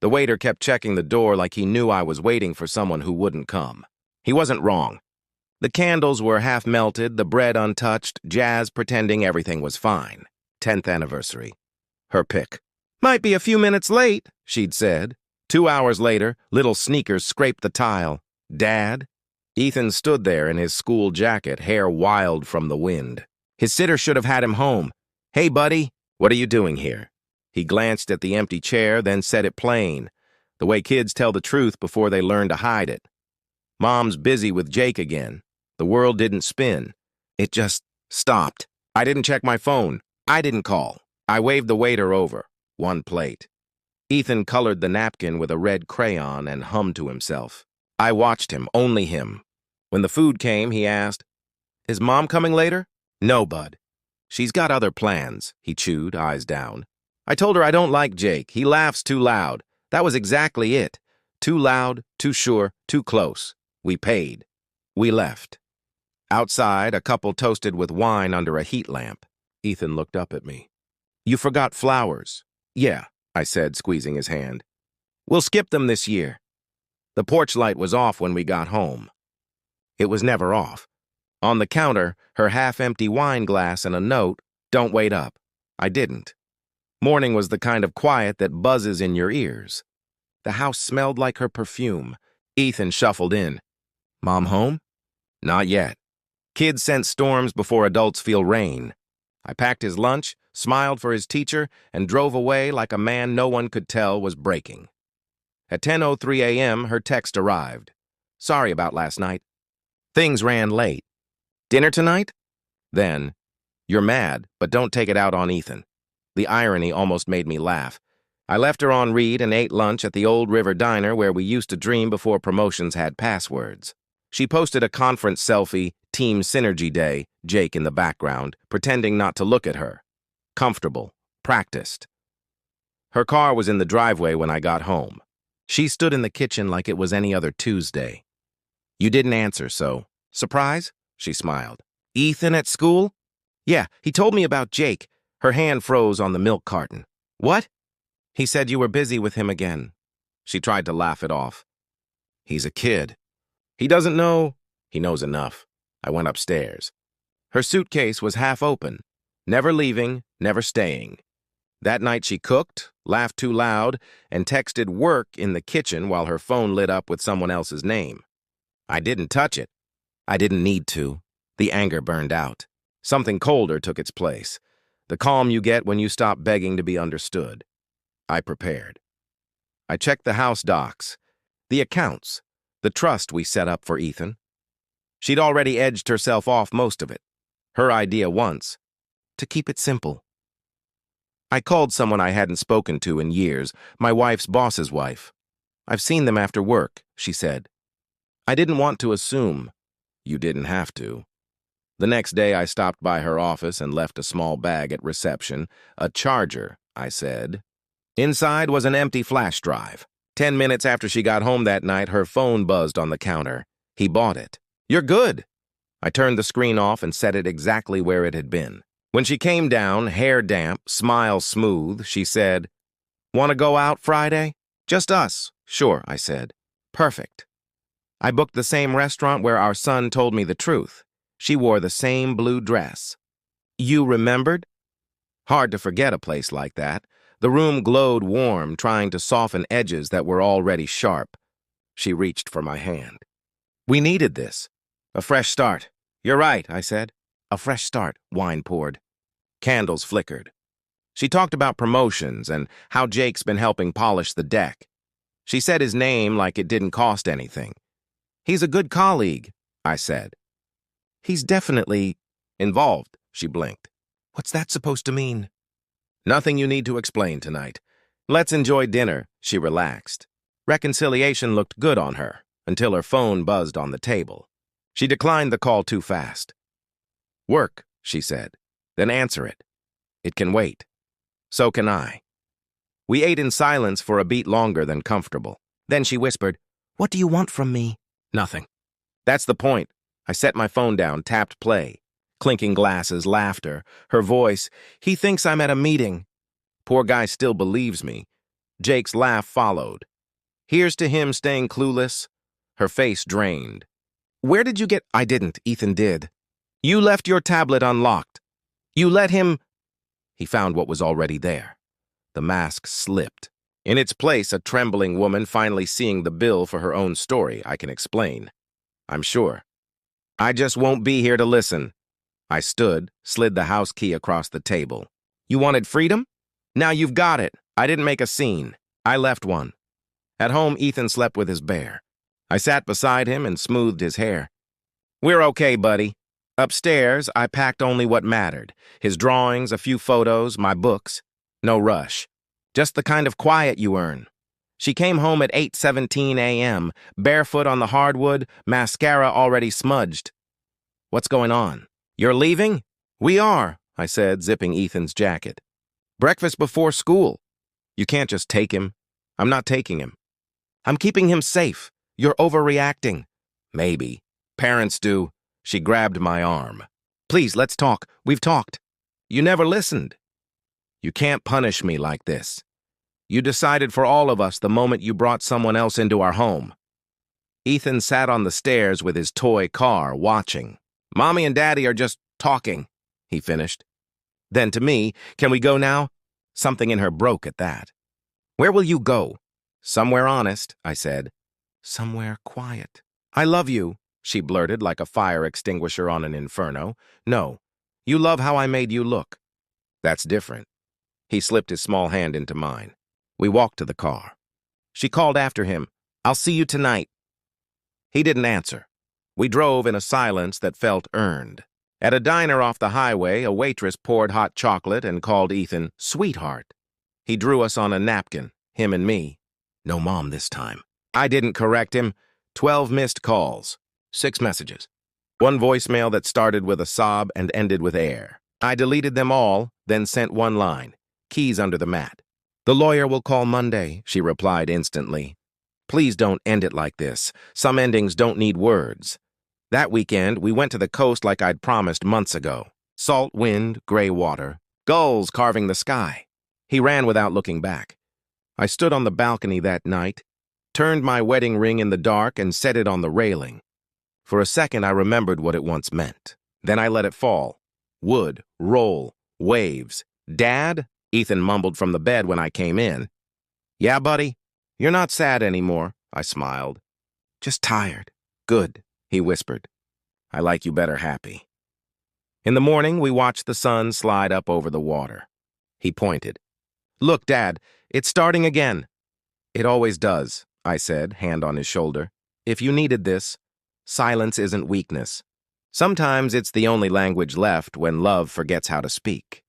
The waiter kept checking the door like he knew I was waiting for someone who wouldn't come. He wasn't wrong. The candles were half melted, the bread untouched, Jazz pretending everything was fine. 10th anniversary. Her pick. Might be a few minutes late, she'd said. 2 hours later, little sneakers scraped the tile. Dad? Ethan stood there in his school jacket, hair wild from the wind. His sitter should have had him home. Hey, buddy, what are you doing here? He glanced at the empty chair, then said it plain, the way kids tell the truth before they learn to hide it. Mom's busy with Jake again. The world didn't spin. It just stopped. I didn't check my phone. I didn't call. I waved the waiter over. 1 plate. Ethan colored the napkin with a red crayon and hummed to himself. I watched him, only him. When the food came, he asked, "Is Mom coming later?" "No, Bud. She's got other plans," he chewed, eyes down. I told her I don't like Jake. He laughs too loud. That was exactly it. Too loud, too sure, too close. We paid. We left. Outside, a couple toasted with wine under a heat lamp. Ethan looked up at me. "You forgot flowers." "Yeah," I said, squeezing his hand. "We'll skip them this year." The porch light was off when we got home. It was never off. On the counter, her half-empty wine glass and a note, "Don't wait up." I didn't. Morning was the kind of quiet that buzzes in your ears. The house smelled like her perfume. Ethan shuffled in. "Mom home?" "Not yet. Kids sense storms before adults feel rain." I packed his lunch, smiled for his teacher, and drove away like a man no one could tell was breaking. At 10:03 a.m., her text arrived. "Sorry about last night. Things ran late. Dinner tonight?" Then, "You're mad, but don't take it out on Ethan." The irony almost made me laugh. I left her on read and ate lunch at the Old River Diner where we used to dream before promotions had passwords. She posted a conference selfie, Team Synergy Day, Jake in the background, pretending not to look at her. Comfortable, practiced. Her car was in the driveway when I got home. She stood in the kitchen like it was any other Tuesday. "You didn't answer, so." "Surprise?" She smiled. "Ethan at school?" "Yeah, he told me about Jake." Her hand froze on the milk carton. "What?" "He said you were busy with him again." She tried to laugh it off. "He's a kid. He doesn't know." "He knows enough." I went upstairs. Her suitcase was half open. Never leaving, never staying. That night she cooked, laughed too loud, and texted work in the kitchen while her phone lit up with someone else's name. I didn't touch it. I didn't need to. The anger burned out. Something colder took its place. The calm you get when you stop begging to be understood. I prepared. I checked the house docs, the accounts, the trust we set up for Ethan. She'd already edged herself off most of it. Her idea once, to keep it simple. I called someone I hadn't spoken to in years, my wife's boss's wife. "I've seen them after work," she said. I didn't want to assume. You didn't have to. The next day I stopped by her office and left a small bag at reception. "A charger," I said. Inside was an empty flash drive. 10 minutes after she got home that night, her phone buzzed on the counter. He bought it. "You're good." I turned the screen off and set it exactly where it had been. When she came down, hair damp, smile smooth, she said, "Want to go out Friday?" "Just us." "Sure," I said. "Perfect." I booked the same restaurant where our son told me the truth. She wore the same blue dress. "You remembered?" Hard to forget a place like that. The room glowed warm, trying to soften edges that were already sharp. She reached for my hand. "We needed this. A fresh start." "You're right," I said. "A fresh start," wine poured. Candles flickered. She talked about promotions and how Jake's been helping polish the deck. She said his name like it didn't cost anything. "He's a good colleague," I said. "He's definitely involved," she blinked. "What's that supposed to mean?" "Nothing you need to explain tonight. Let's enjoy dinner," she relaxed. Reconciliation looked good on her, until her phone buzzed on the table. She declined the call too fast. "Work," she said. "Then answer it. It can wait. So can I." We ate in silence for a beat longer than comfortable. Then she whispered, "What do you want from me?" "Nothing." "That's the point." I set my phone down, tapped play. Clinking glasses, laughter. Her voice, "He thinks I'm at a meeting." Poor guy still believes me. Jake's laugh followed. Here's to him staying clueless. Her face drained. Where did you get— I didn't, Ethan did. You left your tablet unlocked. You let him— He found what was already there. The mask slipped. In its place, a trembling woman finally seeing the bill for her own story, I can explain. I'm sure. I just won't be here to listen. I stood, slid the house key across the table. You wanted freedom? Now you've got it. I didn't make a scene. I left one. At home, Ethan slept with his bear. I sat beside him and smoothed his hair. We're okay, buddy. Upstairs, I packed only what mattered. His drawings, a few photos, my books. No rush. Just the kind of quiet you earn. She came home at 8:17 a.m., barefoot on the hardwood, mascara already smudged. What's going on? You're leaving? We are, I said, zipping Ethan's jacket. Breakfast before school. You can't just take him. I'm not taking him. I'm keeping him safe. You're overreacting. Maybe. Parents do. She grabbed my arm. Please, let's talk. We've talked. You never listened. You can't punish me like this. You decided for all of us the moment you brought someone else into our home. Ethan sat on the stairs with his toy car, watching. Mommy and Daddy are just talking, he finished. Then to me, can we go now? Something in her broke at that. Where will you go? Somewhere honest, I said. Somewhere quiet. I love you, she blurted like a fire extinguisher on an inferno. No, you love how I made you look. That's different. He slipped his small hand into mine. We walked to the car. She called after him, I'll see you tonight. He didn't answer. We drove in a silence that felt earned. At a diner off the highway, a waitress poured hot chocolate and called Ethan, sweetheart. He drew us on a napkin, him and me. No mom this time. I didn't correct him. 12 missed calls. 6 messages. 1 voicemail that started with a sob and ended with air. I deleted them all, then sent 1 line. Keys under the mat. The lawyer will call Monday, she replied instantly. Please don't end it like this. Some endings don't need words. That weekend, we went to the coast like I'd promised months ago. Salt wind, gray water, gulls carving the sky. He ran without looking back. I stood on the balcony that night, turned my wedding ring in the dark and set it on the railing. For a second, I remembered what it once meant. Then I let it fall. Wood, roll, waves. Dad? Ethan mumbled from the bed when I came in. Yeah, buddy? You're not sad anymore, I smiled. Just tired. Good, he whispered. I like you better happy. In the morning, we watched the sun slide up over the water. He pointed. Look, Dad, it's starting again. It always does, I said, hand on his shoulder. If you needed this, silence isn't weakness. Sometimes it's the only language left when love forgets how to speak.